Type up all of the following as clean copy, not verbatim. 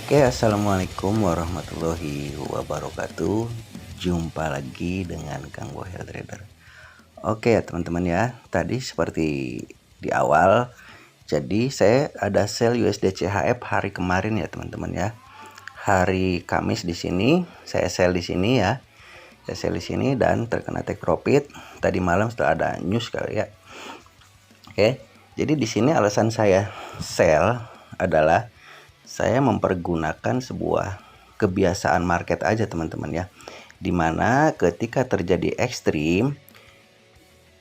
Oke, assalamualaikum warahmatullahi wabarakatuh. Jumpa lagi dengan Kang Bohel Trader. Oke ya teman-teman ya, tadi seperti di awal, jadi saya ada sell USD CHF hari kemarin ya teman-teman ya. Hari Kamis di sini, saya sell di sini ya. Saya sell di sini dan terkena take profit tadi malam setelah ada news kali ya. Oke, jadi di sini alasan saya sell adalah saya mempergunakan sebuah kebiasaan market aja teman-teman ya, dimana ketika terjadi ekstrim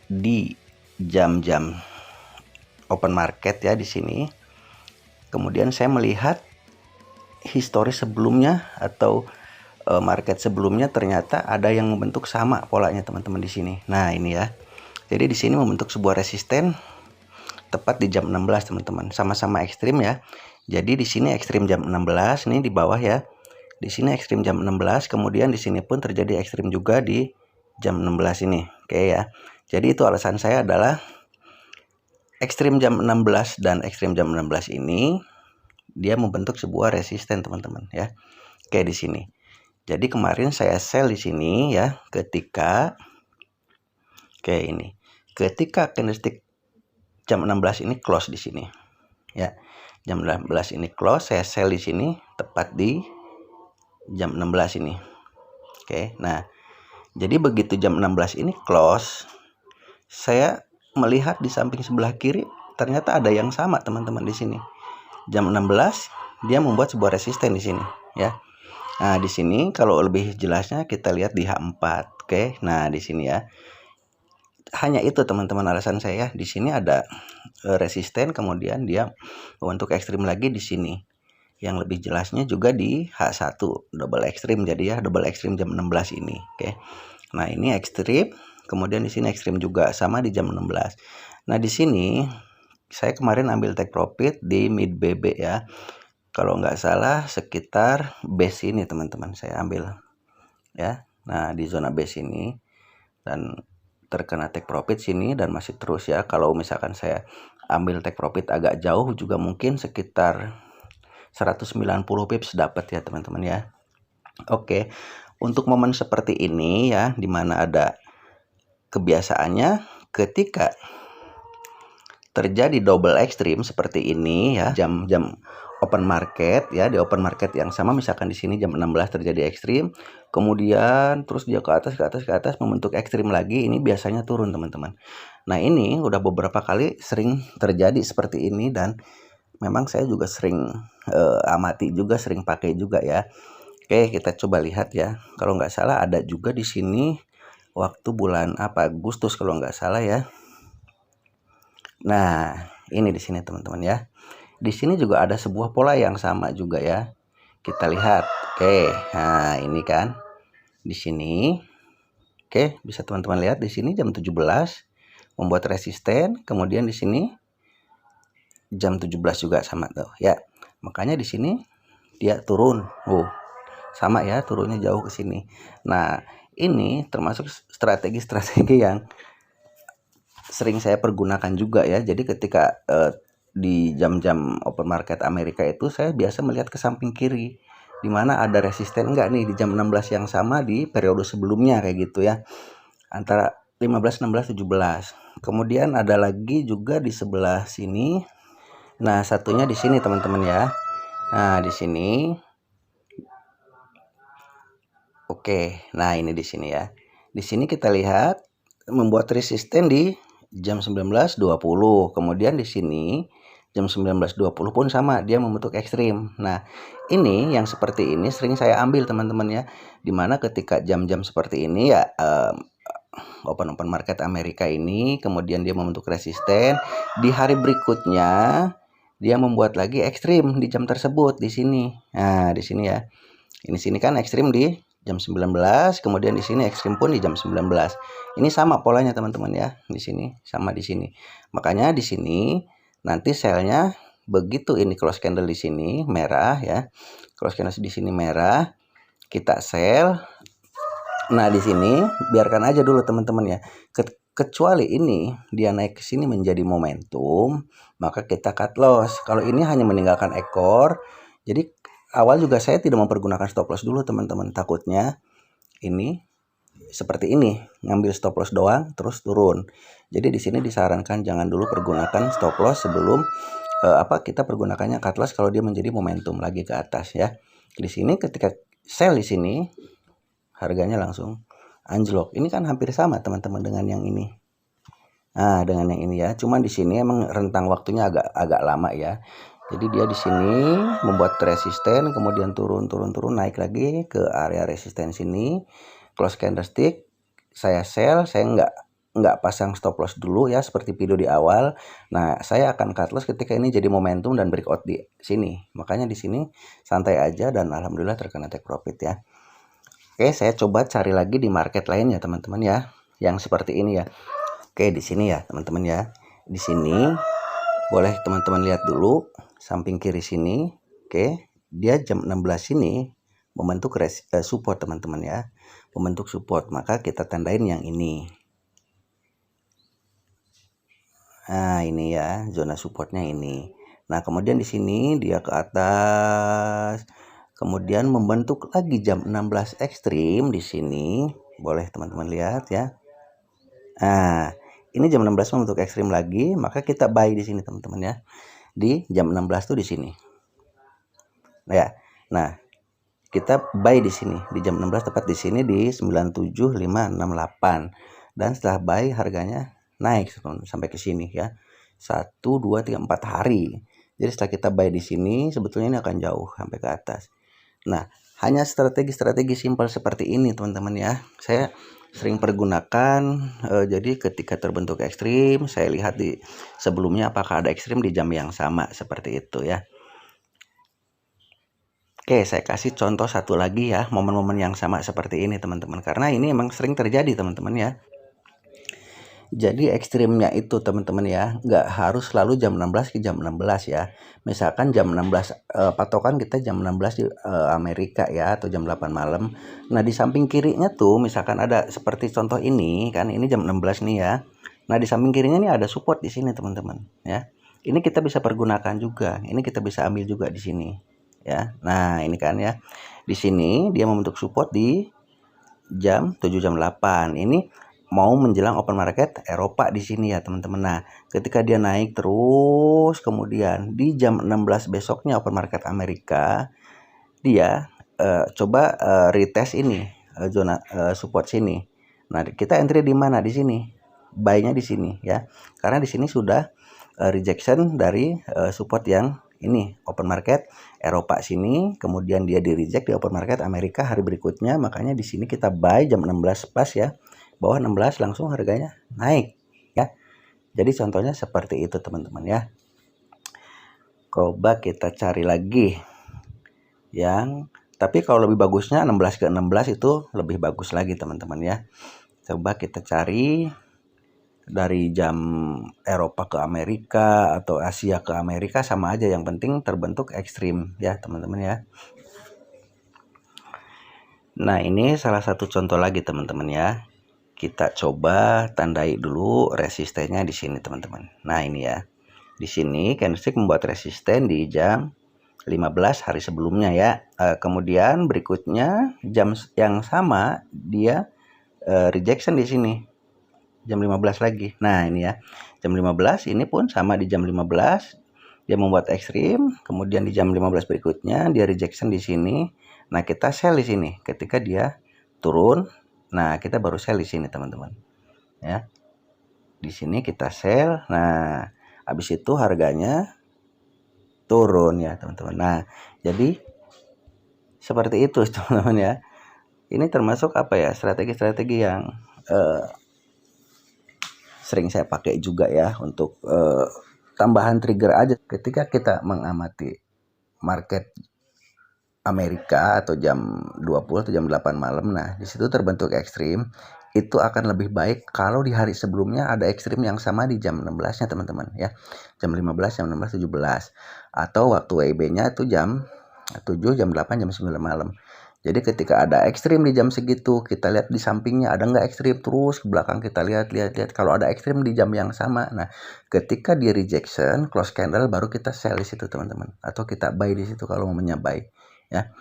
di jam-jam open market ya di sini, kemudian saya melihat historis sebelumnya atau market sebelumnya ternyata ada yang membentuk sama polanya teman-teman di sini. Nah ini ya, jadi di sini membentuk sebuah resisten tepat di jam 16 teman-teman, sama-sama ekstrim ya. Jadi di sini ekstrim jam 16 nih di bawah ya. Di sini ekstrim jam 16, kemudian di sini pun terjadi ekstrim juga di jam 16 ini. Oke ya. Jadi itu alasan saya adalah ekstrim jam 16 dan ekstrim jam 16 ini dia membentuk sebuah resisten teman-teman ya. Oke di sini. Jadi kemarin saya sell di sini ya ketika ketika candlestick jam 16 ini close di sini. Ya. Jam 16 ini close, saya sell di sini tepat di jam 16 ini. Oke, nah jadi begitu jam 16 ini close, saya melihat di samping sebelah kiri ternyata ada yang sama teman-teman di sini. Jam 16 dia membuat sebuah resisten di sini ya. Nah, di sini kalau lebih jelasnya kita lihat di H4. Oke, nah di sini ya. Hanya itu teman-teman alasan saya. Di sini ada resisten, kemudian dia membentuk ekstrim lagi di sini. Yang lebih jelasnya juga di H1 double ekstrim, jadi ya double ekstrim jam 16 ini. Oke. Nah, ini ekstrim, kemudian di sini ekstrim juga sama di jam 16. Nah, di sini saya kemarin ambil take profit di mid BB ya. Kalau nggak salah sekitar base ini teman-teman saya ambil ya. Nah, di zona base ini dan terkena take profit sini dan masih terus ya. Kalau misalkan saya ambil take profit agak jauh juga mungkin sekitar 190 pips dapat ya teman-teman ya. Oke, untuk momen seperti ini ya, dimana ada kebiasaannya ketika terjadi double ekstrim seperti ini ya, jam-jam open market ya, di open market yang sama misalkan di sini jam 16 terjadi ekstrim, kemudian terus dia ke atas membentuk ekstrim lagi, ini biasanya turun teman-teman. Nah, ini udah beberapa kali sering terjadi seperti ini dan memang saya juga sering amati juga, sering pakai juga ya. Oke, kita coba lihat ya. Kalau nggak salah ada juga di sini waktu bulan Agustus kalau nggak salah ya. Nah, ini di sini teman-teman ya. Di sini juga ada sebuah pola yang sama juga ya. Kita lihat. Oke, nah ini kan di sini. Oke, bisa teman-teman lihat di sini jam 17 membuat resisten, kemudian di sini jam 17 juga sama tuh ya. Makanya di sini dia turun. Sama ya, turunnya jauh ke sini. Nah, ini termasuk strategi-strategi yang sering saya pergunakan juga ya. Jadi ketika di jam-jam open market Amerika itu saya biasa melihat ke samping kiri, di mana ada resisten enggak nih di jam 16 yang sama di periode sebelumnya kayak gitu ya. Antara 15, 16, 17. Kemudian ada lagi juga di sebelah sini. Nah, satunya di sini teman-teman ya. Nah, di sini. Oke, nah ini di sini ya. Di sini kita lihat membuat resisten di jam 19.20. Kemudian di sini jam 19.20 pun sama, dia membentuk ekstrim. Nah, ini yang seperti ini sering saya ambil teman-teman ya. Dimana ketika jam-jam seperti ini ya open market Amerika ini, kemudian dia membentuk resisten. Di hari berikutnya dia membuat lagi ekstrim di jam tersebut di sini. Nah, di sini ya. Ini sini kan ekstrim di jam 19, kemudian di sini ekstrim pun di jam 19. Ini sama polanya teman-teman ya. Di sini sama di sini. Makanya di sini nanti selnya begitu ini close candle di sini merah ya. Close candle di sini merah, kita sell. Nah, di sini biarkan aja dulu teman-teman ya. Kecuali ini dia naik ke sini menjadi momentum, maka kita cut loss. Kalau ini hanya meninggalkan ekor, jadi awal juga saya tidak mempergunakan stop loss dulu teman-teman, takutnya ini seperti ini, ngambil stop loss doang terus turun. Jadi di sini disarankan jangan dulu pergunakan stop loss sebelum kita pergunakannya cut loss kalau dia menjadi momentum lagi ke atas ya. Di sini ketika sell di sini harganya langsung anjlok. Ini kan hampir sama teman-teman dengan yang ini. Nah, dengan yang ini ya. Cuman di sini emang rentang waktunya agak lama ya. Jadi dia di sini membuat resisten, kemudian turun naik lagi ke area resisten sini. Close candlestick, saya sell, saya nggak pasang stop loss dulu ya seperti video di awal. Nah, saya akan cut loss ketika ini jadi momentum dan breakout di sini. Makanya di sini santai aja dan alhamdulillah terkena take profit ya. Oke, saya coba cari lagi di market lain ya teman-teman ya, yang seperti ini ya. Oke, di sini ya teman-teman ya. Di sini boleh teman-teman lihat dulu samping kiri sini. Oke, dia jam 16 ini membentuk support teman-teman ya. Membentuk support, maka kita tandain yang ini. Nah, ini ya, zona supportnya ini. Nah, kemudian di sini dia ke atas. Kemudian membentuk lagi jam 16 ekstrim di sini. Boleh teman-teman lihat ya. Nah, ini jam 16 membentuk ekstrim lagi, maka kita buy di sini teman-teman ya. Di jam 16 tuh di sini. Nah, ya. Nah, kita buy di sini di jam 16 tepat di sini di 97568. Dan setelah buy harganya naik sampai ke sini ya. 1 2 3 4 hari. Jadi setelah kita buy di sini sebetulnya ini akan jauh sampai ke atas. Nah, hanya strategi-strategi simpel seperti ini teman-teman ya. Saya sering pergunakan, jadi ketika terbentuk ekstrim, saya lihat di sebelumnya apakah ada ekstrim di jam yang sama seperti itu ya. Oke, saya kasih contoh satu lagi ya, momen-momen yang sama seperti ini teman-teman. Karena ini emang sering terjadi teman-teman ya. Jadi ekstrimnya itu teman-teman ya, nggak harus selalu jam 16 ke jam 16 ya. Misalkan jam 16, patokan kita jam 16 di Amerika ya, atau jam 8 malam. Nah di samping kirinya tuh misalkan ada seperti contoh ini, kan ini jam 16 nih ya. Nah di samping kirinya nih ada support di sini teman-teman ya. Ini kita bisa pergunakan juga, ini kita bisa ambil juga di sini ya. Nah ini kan ya, di sini dia membentuk support di jam 7 jam 8. Ini mau menjelang open market Eropa di sini ya teman-teman. Nah, ketika dia naik terus kemudian di jam 16 besoknya open market Amerika, dia coba retest ini zona support sini. Nah, kita entry di mana? Di sini. Buy-nya di sini ya. Karena di sini sudah rejection dari support yang ini open market Eropa sini, kemudian dia di reject di open market Amerika hari berikutnya, makanya di sini kita buy jam 16 pas ya, bawah 16 langsung harganya naik ya. Jadi contohnya seperti itu teman-teman ya. Coba kita cari lagi yang, tapi kalau lebih bagusnya 16 ke 16 itu lebih bagus lagi teman-teman ya. Coba kita cari dari jam Eropa ke Amerika atau Asia ke Amerika sama aja, yang penting terbentuk ekstrim ya teman-teman ya. Nah ini salah satu contoh lagi teman-teman ya. Kita coba tandai dulu resistennya di sini teman-teman. Nah ini ya, di sini candlestick membuat resisten di jam 15 hari sebelumnya ya. Kemudian berikutnya jam yang sama dia rejection di sini jam 15 lagi. Nah ini ya, jam 15 ini pun sama di jam 15 dia membuat ekstrim, kemudian di jam 15 berikutnya dia rejection di sini. Nah kita sell di sini ketika dia turun. Nah kita baru sell di sini teman-teman ya. Di sini kita sell. Nah habis itu harganya turun ya teman-teman. Nah jadi seperti itu teman-teman ya. Ini termasuk apa ya, strategi-strategi yang sering saya pakai juga ya untuk tambahan trigger aja ketika kita mengamati market Amerika atau jam 20 atau jam 8 malam. Nah di situ terbentuk ekstrim, itu akan lebih baik kalau di hari sebelumnya ada ekstrim yang sama di jam 16 nya teman-teman ya, jam 15, jam 16, 17, atau waktu WIB nya itu jam 7, jam 8, jam 9 malam. Jadi ketika ada ekstrim di jam segitu, kita lihat di sampingnya ada nggak ekstrim, terus ke belakang kita lihat. Kalau ada ekstrim di jam yang sama, nah ketika di rejection, close candle baru kita sell di situ teman-teman, atau kita buy di situ kalau mau buy. ya.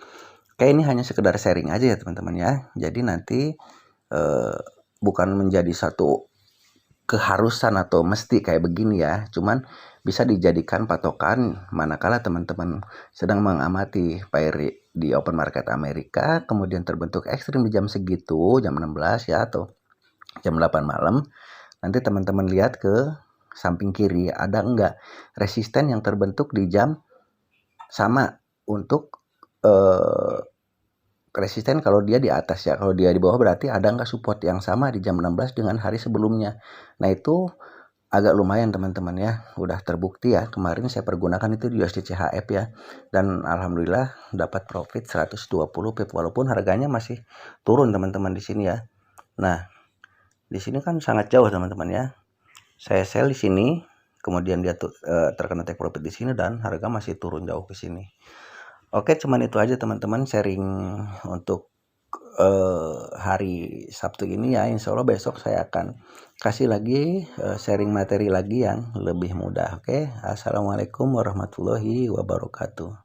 Oke, ini hanya sekedar sharing aja ya teman-teman ya. Jadi nanti bukan menjadi satu keharusan atau mesti kayak begini ya, cuman bisa dijadikan patokan manakala teman-teman sedang mengamati pairing di open market Amerika, kemudian terbentuk ekstrim di jam segitu, jam 16 ya, atau jam 8 malam. Nanti teman-teman lihat ke samping kiri, ada enggak resisten yang terbentuk di jam sama untuk resisten kalau dia di atas ya, kalau dia di bawah berarti ada nggak support yang sama di jam 16 dengan hari sebelumnya. Nah itu agak lumayan teman-teman ya, udah terbukti ya, kemarin saya pergunakan itu di USD CHF ya, dan alhamdulillah dapat profit 120 pip walaupun harganya masih turun teman-teman di sini ya. Nah di sini kan sangat jauh teman-teman ya, saya sell di sini, kemudian dia terkena take profit di sini dan harga masih turun jauh ke sini. Oke, cuman itu aja teman-teman sharing untuk hari Sabtu ini ya. Insya Allah besok saya akan kasih lagi sharing materi lagi yang lebih mudah. Oke, assalamualaikum warahmatullahi wabarakatuh.